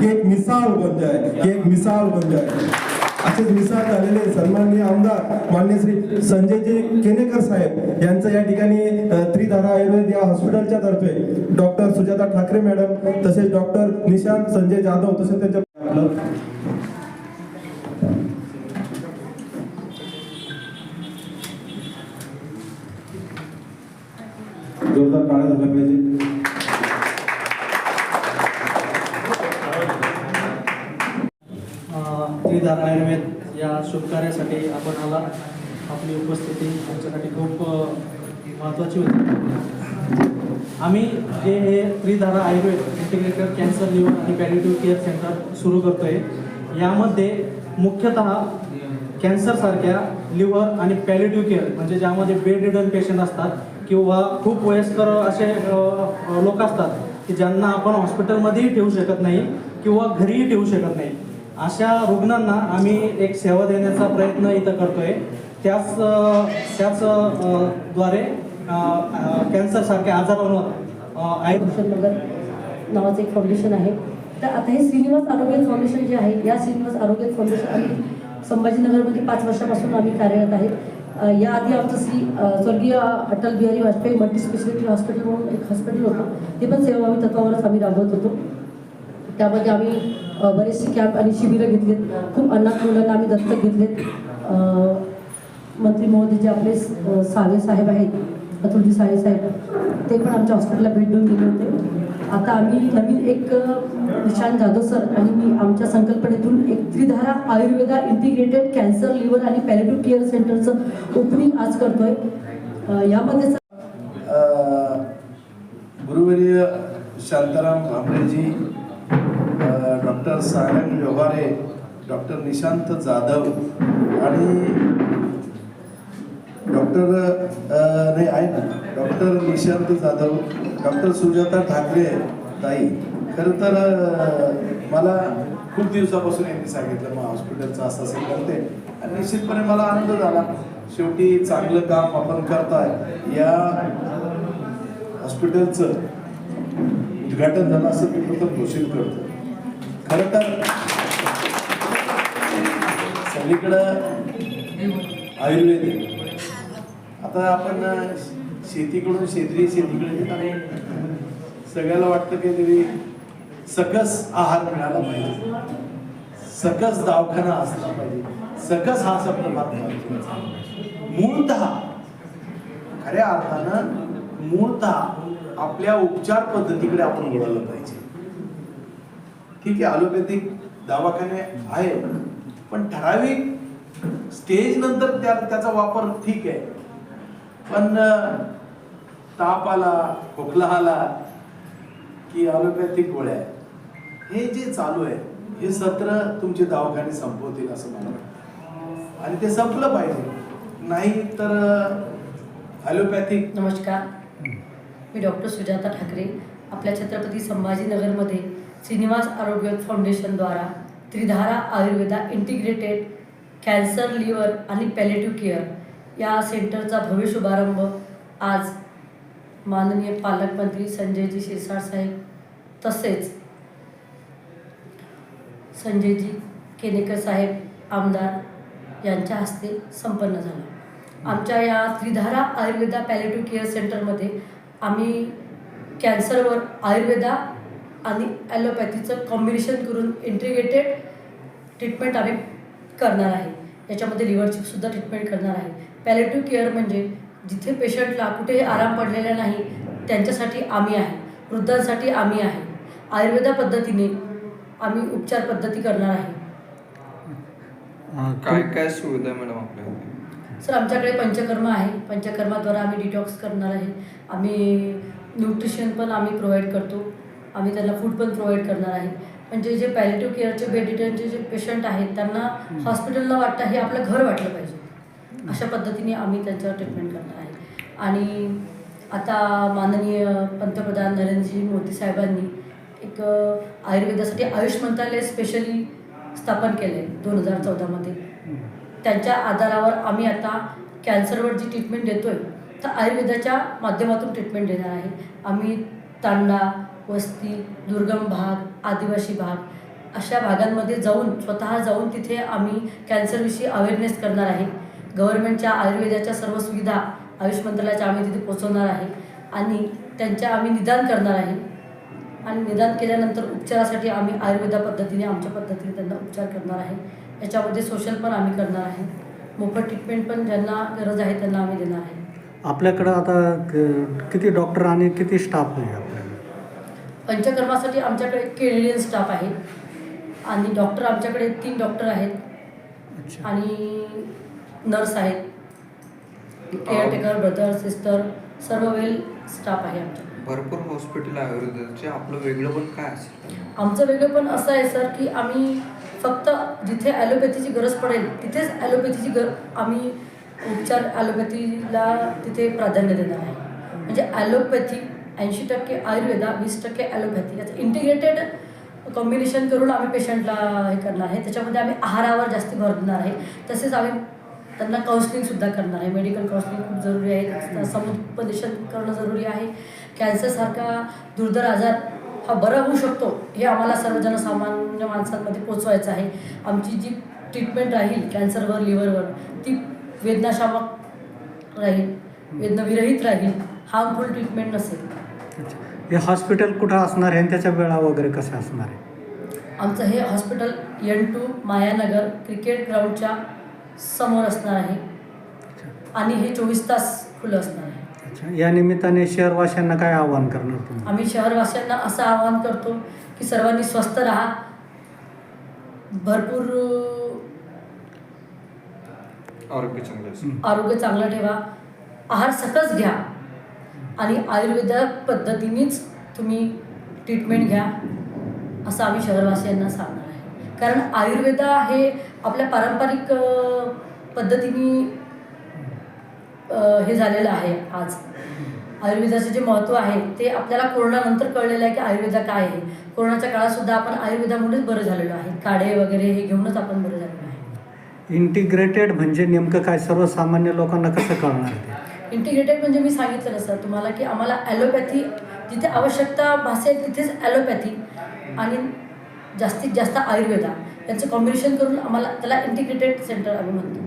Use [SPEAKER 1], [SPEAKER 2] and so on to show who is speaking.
[SPEAKER 1] एक मिसाल बन जाए, एक मिसाल बन जाए. असेच मिसाल झालेले सन्माननीय आमदार मान्य श्री संजयजी केनेकर साहेब यांचं या ठिकाणी त्रिधारा आयुर्वेद या हॉस्पिटलच्या तर्फे डॉक्टर सुजाता ठाकरे मॅडम तसेच डॉक्टर निशांत संजय जाधव तसेच त्यांच्या जोरदार टाळ्या झाल्या पाहिजे.
[SPEAKER 2] त्रिधारा आयुर्वेद या शुभकार्यासाठी आपण आला. आपली उपस्थिती आमच्यासाठी खूप महत्त्वाची होती. आम्ही जे हे Tridhara Ayurveda integrated cancer liver आणि पॅलिएटिव्ह केअर सेंटर सुरू करतो आहे. यामध्ये मुख्यतः कॅन्सरसारख्या लिव्हर आणि पॅलिएटिव्ह केअर म्हणजे ज्यामध्ये बेड रिडन पेशंट असतात किंवा खूप वयस्कर असे लोक असतात की ज्यांना आपण हॉस्पिटलमध्येही ठेवू शकत नाही किंवा घरीही ठेवू शकत नाही, अशा रुग्णांना आम्ही एक सेवा देण्याचा प्रयत्न इथं करतोय. त्याच द्वारे कॅन्सरसारख्या आजारांवर
[SPEAKER 3] आयुष्यनगर नावाचं एक फाउंडेशन आहे. तर आता हे श्रीनिवास आरोग्य फाउंडेशन जे आहे, या श्रीनिवास आरोग्य फाउंडेशन आम्ही संभाजीनगरमध्ये 5 वर्षापासून आम्ही कार्यरत आहे. याआधी आमचं स्वर्गीय Atal Bihari Vajpayee multi speciality hospital म्हणून एक हॉस्पिटल होतं, ते पण सेवाभावी तत्वावरच आम्ही राबवत होतो. त्यामध्ये आम्ही बरेचसे कॅम्प आणि शिबिरं घेतलेत. खूप अनाथ मुलांना आम्ही दत्तक घेतलेत. मंत्री महोदय जे आपले सावे साहेब आहेत, अतुलजी सावे साहेब, ते पण आमच्या हॉस्पिटलला भेट देऊन गेले होते. आता आम्ही नवीन एक निशांत जाधव सर आणि मी आमच्या संकल्पनेतून एक Tridhara Ayurveda integrated cancer liver आणि पॅलिएटिव्ह केअर सेंटरचं ओपनिंग आज करतोय. यामध्ये
[SPEAKER 4] गुरुवर्य शांताराम भांबरेजी, डॉक्टर सारंग व्यवहारे, डॉक्टर निशांत जाधव आणि डॉक्टर निशांत जाधव, डॉक्टर सुजाता ठाकरे ताई. खरं तर मला खूप दिवसापासून यांनी सांगितलं मग हॉस्पिटलचं असं असं करते आणि निश्चितपणे मला आनंद झाला. शेवटी चांगलं काम आपण करताय. या हॉस्पिटलचं उद्घाटन झालं असं मी प्रथम घोषित करतो. खरं तर सगळीकडं आयुर्वेदिक, आता आपण शेतीकडून सेंद्रिय शेतीकडे सगळ्याला वाटतं काहीतरी सकस आहार मिळाला पाहिजे, सकस दवाखाना असला पाहिजे, सकस हा शब्द मूळतः खऱ्या अर्थानं मूळतः आपल्या उपचार पद्धतीकडे आपण वळलं पाहिजे. ठीक आहे, ॲलोपॅथिक दवाखाने आहेत पण ठराविक स्टेज नंतर त्याचा वापर ठीक आहे. पण ताप आला, खोकला आला की ॲलोपॅथिक गोळ्या, हे जे चालू आहे हे सत्र तुमचे दवाखाने संपवतील असं मला वाटतं आणि ते संपलं पाहिजे. नाही तर ॲलोपॅथिक.
[SPEAKER 3] नमस्कार, मी डॉक्टर सुजाता ठाकरे. आपल्या छत्रपती संभाजीनगरमध्ये श्रीनिवास आरोग्य फाउंडेशनद्वारा Tridhara Ayurveda integrated cancer liver आणि पॅलिएटिव्ह केअर या सेंटरचा भव्य शुभारंभ आज माननीय पालकमंत्री संजयजी शिरसाट साहेब तसेच संजयजी केनेकर साहेब आमदार यांच्या हस्ते संपन्न झाला. आमच्या या त्रिधारा आयुर्वेदा पॅलिएटिव्ह केअर सेंटरमध्ये आम्ही कॅन्सरवर आयुर्वेदा आणि ॲलोपॅथीचं कॉम्बिनेशन करून इंटिग्रेटेड ट्रीटमेंट आम्ही करणार आहे. याच्यामध्ये लिव्हरची सुद्धा ट्रीटमेंट करणार आहे. पॅलिएटिव्ह केअर म्हणजे जिथे पेशंटला कुठेही आराम पडलेला नाही त्यांच्यासाठी आम्ही आहे, वृद्धांसाठी आम्ही आहे. आयुर्वेदा पद्धतीने आम्ही उपचार पद्धती करणार आहे.
[SPEAKER 5] काय काय सुविधा मॅडम आपल्याकडे?
[SPEAKER 3] सर, आमच्याकडे पंचकर्म आहे. पंचकर्माद्वारा आम्ही डिटॉक्स करणार आहे. आम्ही न्यूट्रिशन पण आम्ही प्रोव्हाइड करतो. आम्ही त्यांना फूड पण प्रोव्हाइड करणार आहे. म्हणजे जे पॅलिएटिव्ह केअरचे बेड रिटर्नचे जे पेशंट आहेत त्यांना हॉस्पिटलला वाटतं हे आपलं घर वाटलं पाहिजे. अशा पद्धतीने आम्ही त्यांच्यावर ट्रीटमेंट करणार आहे. आणि आता माननीय पंतप्रधान नरेंद्रजी मोदी साहेबांनी एक आयुर्वेदासाठी आयुष मंत्रालय स्पेशली स्थापन केलं आहे 2014मध्ये. त्यांच्या आधारावर आम्ही आता कॅन्सरवर जी ट्रीटमेंट देतो आहे तर आयुर्वेदाच्या माध्यमातून ट्रीटमेंट देणार आहे. आम्ही तांडा, वस्ती, दुर्गम भाग, आदिवासी भाग अशा भागांमध्ये स्वतः जाऊन तिथे आम्ही कॅन्सरविषयी अवेअरनेस करणार आहे. गव्हर्नमेंटच्या आयुर्वेदाच्या सर्व सुविधा आयुष मंत्रालयाच्या आम्ही तिथे पोचवणार आहे आणि त्यांच्या आम्ही निदान करणार आहे. आणि निदान केल्यानंतर उपचारासाठी आम्ही आयुर्वेदा पद्धतीने आमच्या पद्धतीने त्यांना उपचार करणार आहे. याच्यामध्ये सोशल पण आम्ही करणार आहे. मोफत ट्रीटमेंट पण ज्यांना गरज आहे त्यांना आम्ही देणार आहे.
[SPEAKER 6] आपल्याकडं आता किती डॉक्टर आणि किती स्टाफ आहे आपल्याकडे?
[SPEAKER 3] पंचकर्मासाठी आमच्याकडे केलेले स्टाफ आहे आणि डॉक्टर आमच्याकडे 3 डॉक्टर आहेत
[SPEAKER 6] अच्छा.
[SPEAKER 3] आणि नर्स आहेत, केअरटेकर, ब्रदर, सिस्टर, सर्व वेल स्टाफ आहे आमच्याकडे.
[SPEAKER 5] भरपूर हॉस्पिटल आयुर्वेदाचे, आपलं वेगळं पण काय असेल?
[SPEAKER 3] आमचं वेगळं पण असं आहे सर की आम्ही फक्त जिथे ॲलोपॅथीची गरज पडेल तिथेच आम्ही उपचार ॲलोपॅथीला तिथे प्राधान्य देणार आहे. म्हणजे ॲलोपॅथी 80% आयुर्वेदा 20% ॲलोपॅथी याचं इंटिग्रेटेड कॉम्बिनेशन करून आम्ही पेशंटला हे करणार आहे. त्याच्यामध्ये आम्ही आहारावर जास्त भर देणार आहे. तसेच आम्ही त्यांना काउन्सिलिंगसुद्धा करणार आहे. मेडिकल काउन्सिलिंग खूप जरुरी आहे. समुपदेशन करणं जरुरी आहे. कॅन्सरसारखा दुर्धर आजार हा बरा होऊ शकतो हे आम्हाला सर्व जनसामान्य माणसांमध्ये पोचवायचं आहे. आमची जी ट्रीटमेंट राहील कॅन्सरवर, लिव्हरवर ती वेदनाशामक राहील, वेदनाविरहित राहील, हार्मफुल ट्रीटमेंट नसेल.
[SPEAKER 6] अच्छा. हे हॉस्पिटल कुठं असणार आहे आणि त्याच्या वेळा वगैरे कशा असणार आहे?
[SPEAKER 3] आमचं हे हॉस्पिटल N2 मायानगर क्रिकेट ग्राउंडच्या समोर असणार आहे आणि हे 24 तास खुलं असणार आहे.
[SPEAKER 6] अच्छा. या निमित्ताने शहरवासियांना काय आवाहन करणार तुम्ही?
[SPEAKER 3] आम्ही शहरवासियांना असं आवाहन करतो की सर्वांनी स्वस्थ राहा, भरपूर
[SPEAKER 5] आरोग्य चांगलं असेल.
[SPEAKER 3] आरोग्य चांगलं ठेवा, आहार सकस घ्या आणि आयुर्वेदा पद्धतीनेच तुम्ही ट्रीटमेंट घ्या असं आम्ही शहरवासियांना सांगणार आहे. कारण आयुर्वेदा हे आपल्या पारंपरिक पद्धतीने हे झालेलं आहे. आज आयुर्वेदाचं जे महत्त्व आहे ते आपल्याला कोरोनानंतर कळलेलं आहे की आयुर्वेदा काय आहे. कोरोनाच्या काळातसुद्धा आपण आयुर्वेदामुळेच बरं झालेलो आहे. काढे वगैरे हे घेऊनच आपण बरं झालेलो आहे.
[SPEAKER 6] इंटिग्रेटेड म्हणजे नेमकं काय, सर्वसामान्य लोकांना कसं कळणार ते?
[SPEAKER 3] इंटिग्रेटेड म्हणजे मी सांगितलं ना सर तुम्हाला की आम्हाला ॲलोपॅथी जिथे आवश्यकता भासेल तिथेच ॲलोपॅथी आणि जास्तीत जास्त आयुर्वेदा यांचं कॉम्बिनेशन करून आम्हाला त्याला इंटिग्रेटेड सेंटर आम्ही म्हणतो.